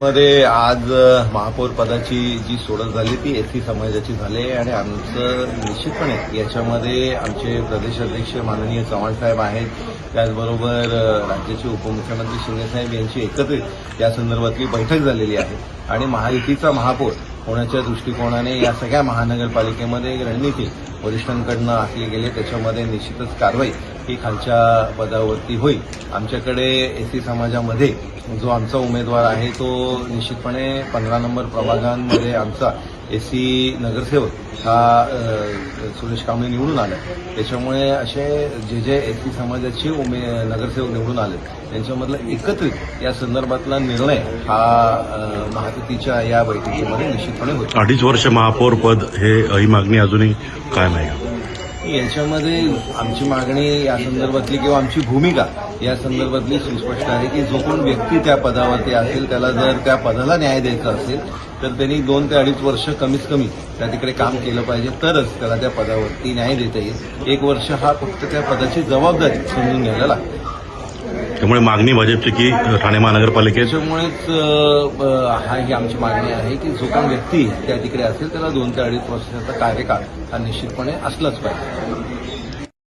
मध्ये आज महापौर पदाची जी सोडत झाली ती एससी समाजाची झाली आणि आमचं निश्चितपणे याच्यामध्ये आमचे प्रदेशाध्यक्ष माननीय चव्हाण साहेब आहेत, त्याचबरोबर राज्याचे उपमुख्यमंत्री शिंदेसाहेब यांची एकत्रित या संदर्भातली बैठक झालेली आहे आणि महायुतीचा महापौर होण्याच्या दृष्टिकोनाने या सगळ्या महानगरपालिकेमध्ये एक रणनीती वरिष्ठांकडून आखली गेली। त्याच्यामध्ये निश्चितच कारवाई ही खालच्या पदावरती होईल। आमच्याकडे एससी समाजामध्ये जो आमचा उमेदवार आहे तो निश्चितपणे 15 नंबर प्रभागांमध्ये आमचा एससी नगरसेवक हा सुरेश कांबळे निवडून आला। त्याच्यामुळे असे जे एससी समाजाचे नगरसेवक निवडून आले त्यांच्यामधला एकत्रित या संदर्भातला निर्णय हा महायुतीच्या या बैठकीमध्ये निश्चितपणे होतो। 2.5 वर्ष महापौर पद ही मागणी अजूनही कायम आहे। याच्यामध्ये आमची मागणी या संदर्भातली किंवा आमची भूमिका या संदर्भातली सुस्पष्ट आहे की जो कोण व्यक्ती त्या पदावरती असेल त्याला जर त्या पदाला न्याय द्यायचा असेल तर त्यांनी 2 ते 2.5 वर्ष कमीत कमी त्या तिकडे काम केलं पाहिजे, तरच त्याला त्या पदावरती न्याय देता येईल। 1 वर्ष हा फक्त त्या पदाची जबाबदारी समजून घ्यायला लागते। त्यामुळे मागणी भाजपची की ठाणे महानगरपालिकेत त्याच्यामुळेच ही आमची मागणी आहे की जो कोण व्यक्ती त्या तिकडे असेल त्याला 2 ते 2.5 वर्षाचा कार्यकाळ हा निश्चितपणे असलाच पाहिजे।